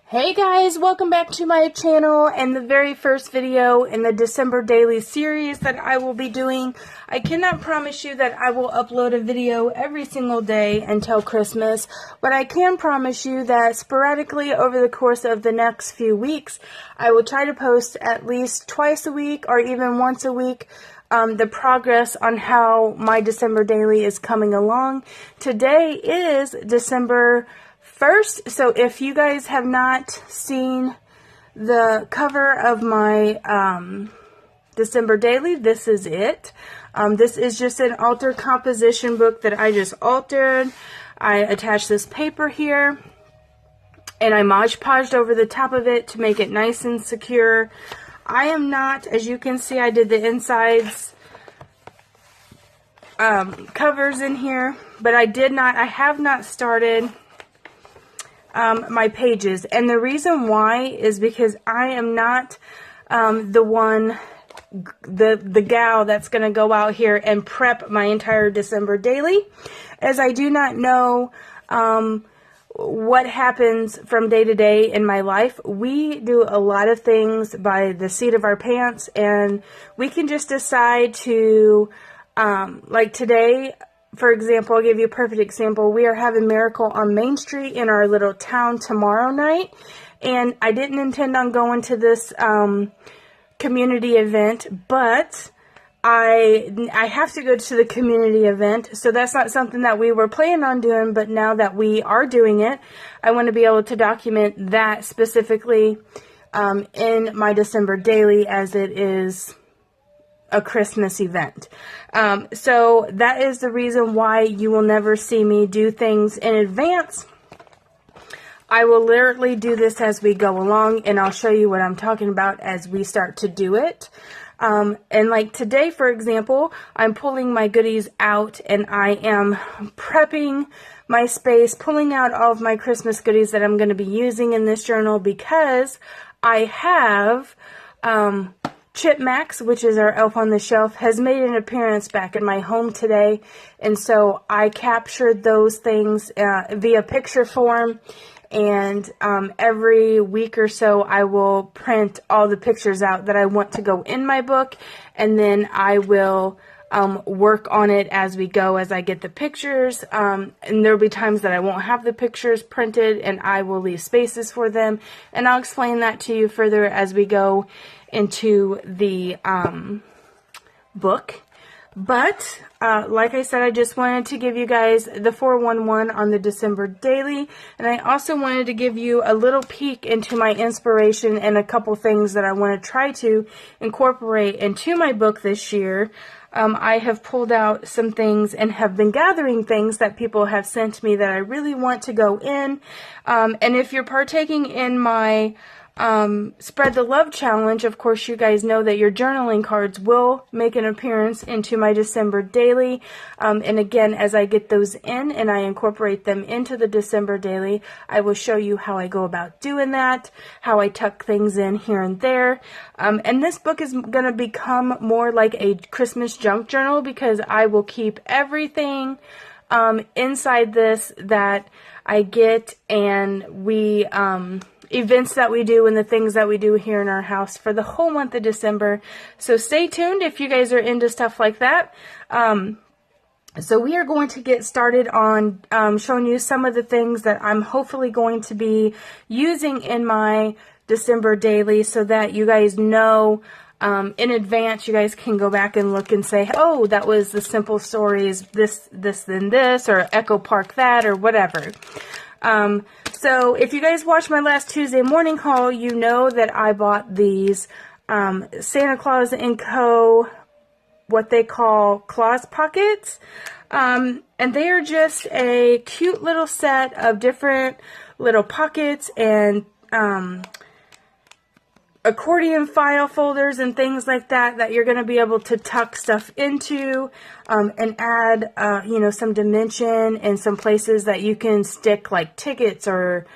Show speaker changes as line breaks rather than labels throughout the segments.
Hey guys, welcome back to my channel and the very first video in the December daily series that I will be doing. I cannot promise you that I will upload a video every single day until Christmas, but I can promise you that sporadically over the course of the next few weeks, I will try to post at least twice a week or even once a week the progress on how my December daily is coming along. Today is December 1st, so if you guys have not seen the cover of my December daily, this is it. This is just an altar composition book that I just altered. I attached this paper here and I Mod Podged over the top of it to make it nice and secure. I am not, as you can see, I did the insides covers in here, but I have not started my pages, and the reason why is because I am not the gal that's going to go out here and prep my entire December daily, as I do not know what happens from day to day in my life. We do a lot of things by the seat of our pants, and we can just decide to, like today, for example, I'll give you a perfect example. We are having Miracle on Main Street in our little town tomorrow night, and I didn't intend on going to this community event, but I have to go to the community event, so that's not something that we were planning on doing, but now that we are doing it, I want to be able to document that specifically in my December daily, as it is a Christmas event. So that is the reason why you will never see me do things in advance. I will literally do this as we go along, and I'll show you what I'm talking about as we start to do it. And like today, for example, I'm pulling my goodies out and I am prepping my space, pulling out all of my Christmas goodies that I'm going to be using in this journal, because I have Chip Max, which is our elf on the shelf, has made an appearance back in my home today, and so I captured those things via picture form, and every week or so I will print all the pictures out that I want to go in my book, and then I will work on it as we go, as I get the pictures, and there'll be times that I won't have the pictures printed and I will leave spaces for them, and I'll explain that to you further as we go into the book. But like I said, I just wanted to give you guys the 411 on the December daily, and I also wanted to give you a little peek into my inspiration and a couple things that I want to try to incorporate into my book this year. I have pulled out some things and have been gathering things that people have sent me that I really want to go in. And if you're partaking in my Spread the Love Challenge, of course you guys know that your journaling cards will make an appearance into my December daily. And again, as I get those in and I incorporate them into the December daily, I will show you how I go about doing that, how I tuck things in here and there. And this book is going to become more like a Christmas junk journal, because I will keep everything inside this that I get, and we events that we do and the things that we do here in our house for the whole month of December. So stay tuned if you guys are into stuff like that. So we are going to get started on showing you some of the things that I'm hopefully going to be using in my December daily, so that you guys know in advance. You guys can go back and look and say, oh, that was the Simple Stories, this, then this, or Echo Park that, or whatever. So if you guys watched my last Tuesday morning haul, you know that I bought these Santa Claus & Co., what they call Claus Pockets. And they are just a cute little set of different little pockets and accordion file folders and things like that, that you're going to be able to tuck stuff into and add, you know, some dimension and some places that you can stick like tickets or,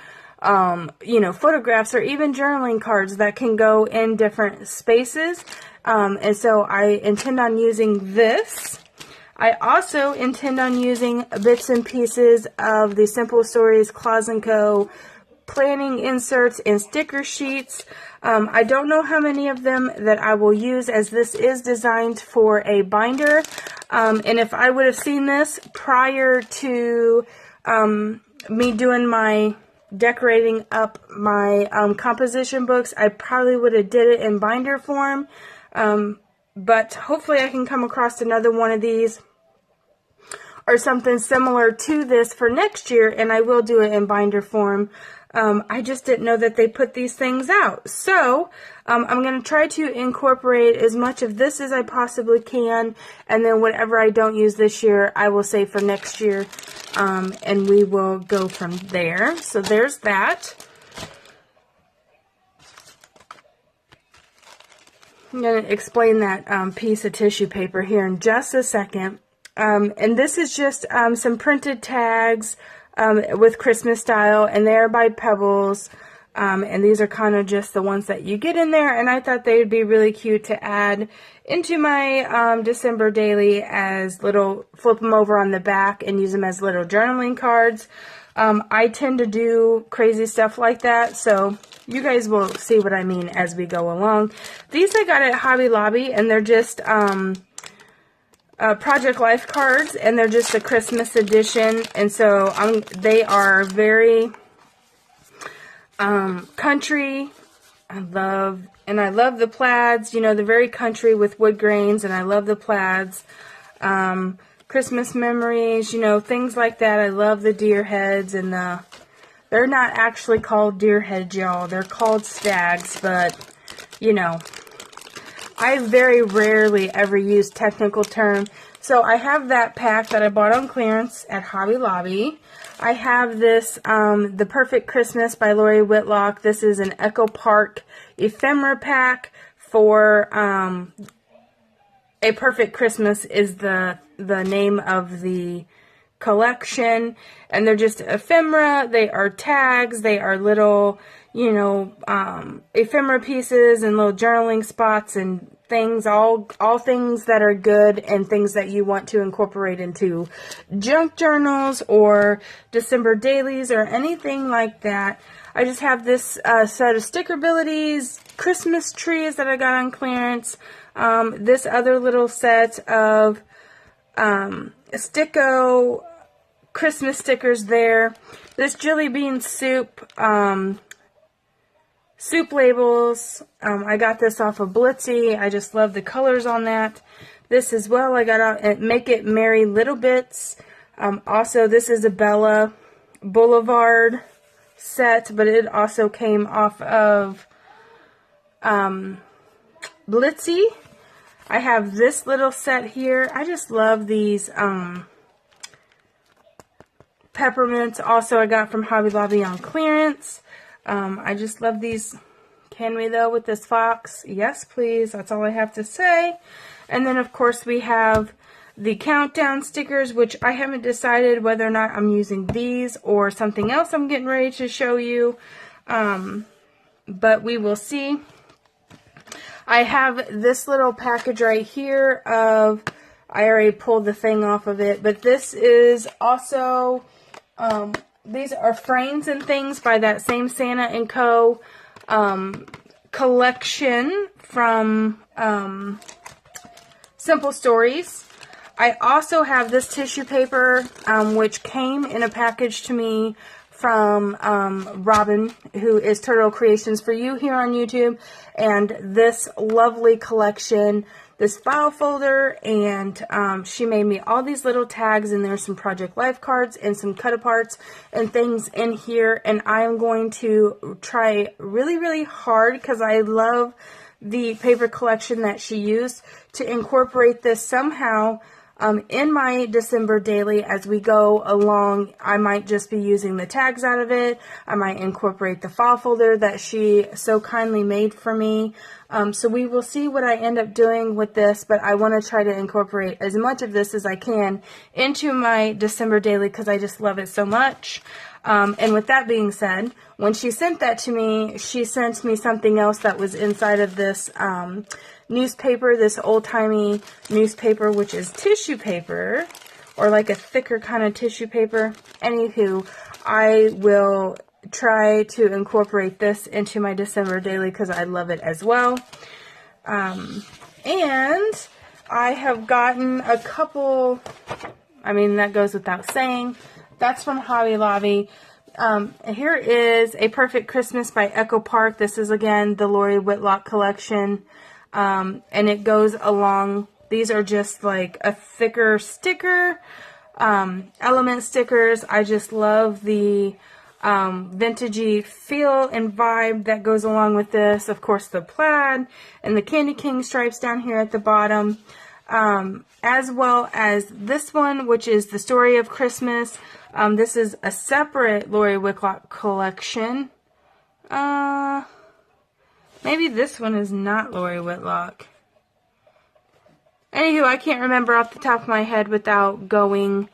you know, photographs or even journaling cards that can go in different spaces. And so I intend on using this. I also intend on using bits and pieces of the Simple Stories Claus & Co. planning inserts and sticker sheets. I don't know how many of them that I will use, as this is designed for a binder. And if I would have seen this prior to me doing my decorating up my composition books, I probably would have did it in binder form. But hopefully I can come across another one of these or something similar to this for next year, and I will do it in binder form. I just didn't know that they put these things out. So I'm going to try to incorporate as much of this as I possibly can, and then whatever I don't use this year, I will save for next year, and we will go from there. So there's that. I'm going to explain that piece of tissue paper here in just a second. And this is just some printed tags with Christmas style, and they're by Pebbles. And these are kind of just the ones that you get in there, and I thought they would be really cute to add into my December daily as little, flip them over on the back and use them as little journaling cards. I tend to do crazy stuff like that, so you guys will see what I mean as we go along. These I got at Hobby Lobby, and they're just Project Life cards, and they're just a Christmas edition, and so they are very country. I love the plaids, you know, they're very country with wood grains, and I love the plaids. Christmas memories, you know, things like that. I love the deer heads, and they're not actually called deer heads, y'all. They're called stags, but, you know, I very rarely ever use technical term. So I have that pack that I bought on clearance at Hobby Lobby. I have this, The Perfect Christmas by Lori Whitlock. This is an Echo Park ephemera pack for A Perfect Christmas is the name of the collection, and they're just ephemera. They are tags. They are little, you know, ephemera pieces and little journaling spots and things, all things that are good and things that you want to incorporate into junk journals or December dailies or anything like that. I just have this set of Stickerbilities, Christmas trees that I got on clearance, this other little set of Sticko Christmas stickers there, this Jelly Bean soup, soup labels. I got this off of Blitsy. I just love the colors on that. This as well I got out at Make It Merry Little Bits. Also, this is a Bella Boulevard set, but it also came off of Blitsy. I have this little set here. I just love these peppermints. Also, I got from Hobby Lobby on clearance. I just love these. Can we, though, with this fox? Yes, please. That's all I have to say. And then, of course, we have the countdown stickers, which I haven't decided whether or not I'm using these or something else I'm getting ready to show you. But we will see. I have this little package right here of, I already pulled the thing off of it, but this is also, these are frames and things by that same Santa & Co. Collection from Simple Stories. I also have this tissue paper, which came in a package to me from Robin, who is Turtle Creations for You here on YouTube, and this lovely collection, this file folder, and she made me all these little tags, and there's some Project Life cards and some cut-aparts and things in here, and I am going to try really, really hard, because I love the paper collection that she used, to incorporate this somehow in my December daily as we go along. I might just be using the tags out of it. I might incorporate the file folder that she so kindly made for me. So we will see what I end up doing with this, but I want to try to incorporate as much of this as I can into my December daily, because I just love it so much. And with that being said, when she sent that to me, she sent me something else that was inside of this newspaper, this old-timey newspaper, which is tissue paper, or like a thicker kind of tissue paper. Anywho, I will try to incorporate this into my December daily because I love it as well. And I have gotten a couple, I mean, that goes without saying. That's from Hobby Lobby. Here is A Perfect Christmas by Echo Park. This is, again, the Lori Whitlock collection. And it goes along, these are just like a thicker sticker, element stickers. I just love the vintagey feel and vibe that goes along with this. Of course, the plaid and the Candy King stripes down here at the bottom. As well as this one, which is The Story of Christmas. This is a separate Lori Whitlock collection. Maybe this one is not Lori Whitlock. Anywho, I can't remember off the top of my head without going.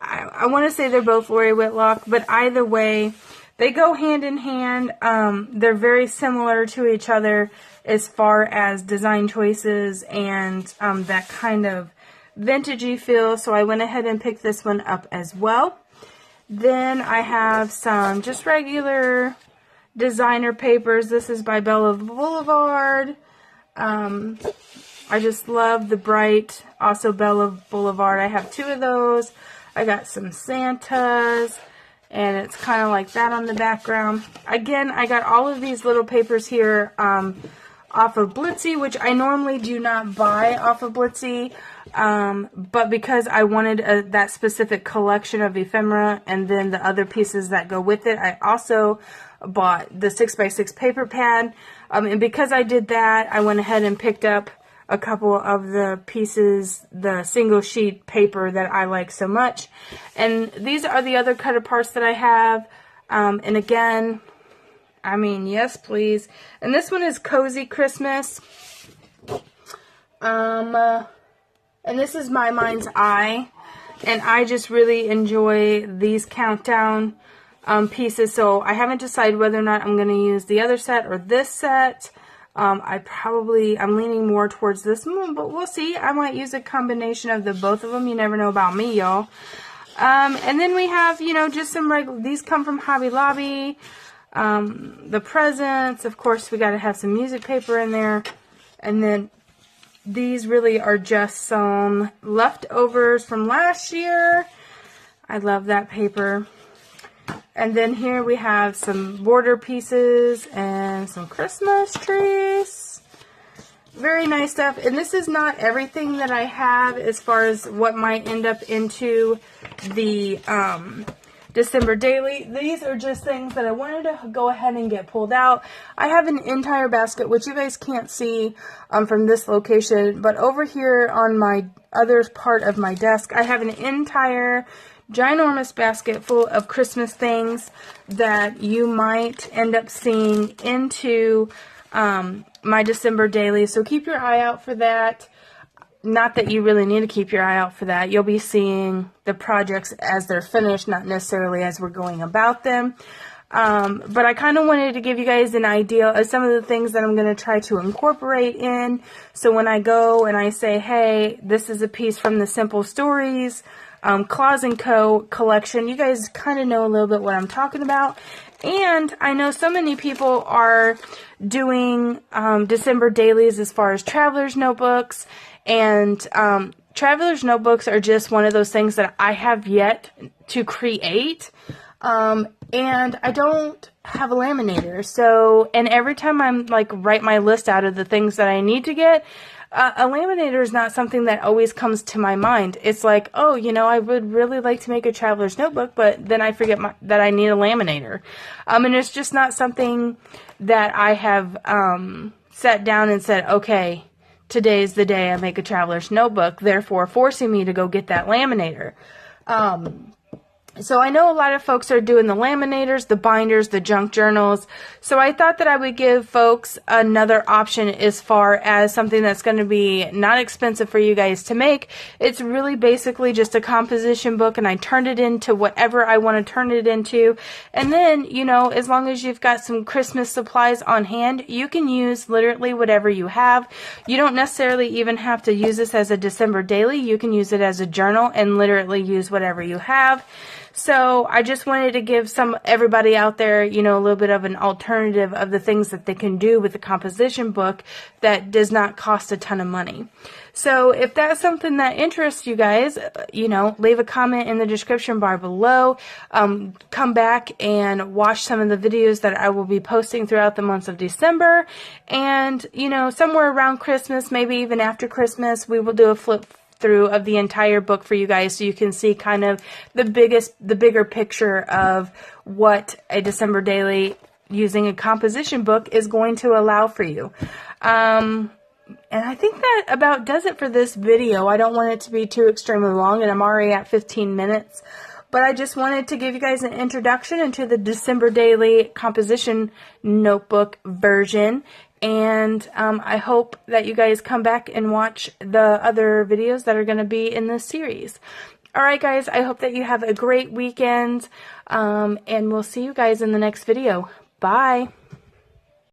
I want to say they're both Lori Whitlock, but either way, they go hand in hand. They're very similar to each other as far as design choices and that kind of vintagey feel. So I went ahead and picked this one up as well. Then I have some just regular designer papers. This is by Belle of Boulevard. I just love the bright, also Belle of Boulevard. I have 2 of those. I got some Santas, and it's kind of like that on the background. Again, I got all of these little papers here off of Blitsy, which I normally do not buy off of Blitsy, but because I wanted that specific collection of ephemera and then the other pieces that go with it, I also bought the 6x6 paper pad, and because I did that, I went ahead and picked up a couple of the pieces, the single sheet paper that I like so much. And these are the other cut aparts that I have. And again, I mean, yes, please. And this one is Cozy Christmas. And this is My Mind's Eye. And I just really enjoy these countdown pieces. So I haven't decided whether or not I'm going to use the other set or this set. I'm leaning more towards this one, but we'll see. I might use a combination of the both of them. You never know about me, y'all. And then we have, you know, just some regular, these come from Hobby Lobby. The presents, of course, we got to have some music paper in there. And then these really are just some leftovers from last year. I love that paper. And then here we have some border pieces and some Christmas trees. Very nice stuff. And this is not everything that I have as far as what might end up into the December daily. These are just things that I wanted to go ahead and get pulled out. I have an entire basket, which you guys can't see from this location. But over here on my other part of my desk, I have an entire ginormous basket full of Christmas things that you might end up seeing into my December daily. So keep your eye out for that. Not that you really need to keep your eye out for that. You'll be seeing the projects as they're finished, not necessarily as we're going about them. But I kind of wanted to give you guys an idea of some of the things that I'm going to try to incorporate in. So when I go and I say, hey, this is a piece from the Simple Stories Claus & Co. collection, you guys kind of know a little bit what I'm talking about. And I know so many people are doing December dailies as far as traveler's notebooks. And traveler's notebooks are just one of those things that I have yet to create. And I don't have a laminator. So, and every time I'm like write my list out of the things that I need to get, a laminator is not something that always comes to my mind. It's like, oh, you know, I would really like to make a traveler's notebook, but then I forget that I need a laminator. And it's just not something that I have sat down and said, okay, today's the day I make a traveler's notebook, therefore forcing me to go get that laminator. So I know a lot of folks are doing the laminators, the binders, the junk journals. So I thought that I would give folks another option as far as something that's going to be not expensive for you guys to make. It's really basically just a composition book, and I turned it into whatever I want to turn it into. And then, you know, as long as you've got some Christmas supplies on hand, you can use literally whatever you have. You don't necessarily even have to use this as a December daily. You can use it as a journal and literally use whatever you have. So I just wanted to give everybody out there, you know, a little bit of an alternative of the things that they can do with the composition book that does not cost a ton of money. So if that's something that interests you guys, you know, leave a comment in the description bar below. Come back and watch some of the videos that I will be posting throughout the months of December. And, you know, somewhere around Christmas, maybe even after Christmas, we will do a flip through of the entire book for you guys, so you can see kind of the bigger picture of what a December daily using a composition book is going to allow for you. And I think that about does it for this video. I don't want it to be too extremely long, and I'm already at 15 minutes. But I just wanted to give you guys an introduction into the December Daily Composition Notebook version. And I hope that you guys come back and watch the other videos that are going to be in this series. Alright guys, I hope that you have a great weekend. And we'll see you guys in the next video. Bye!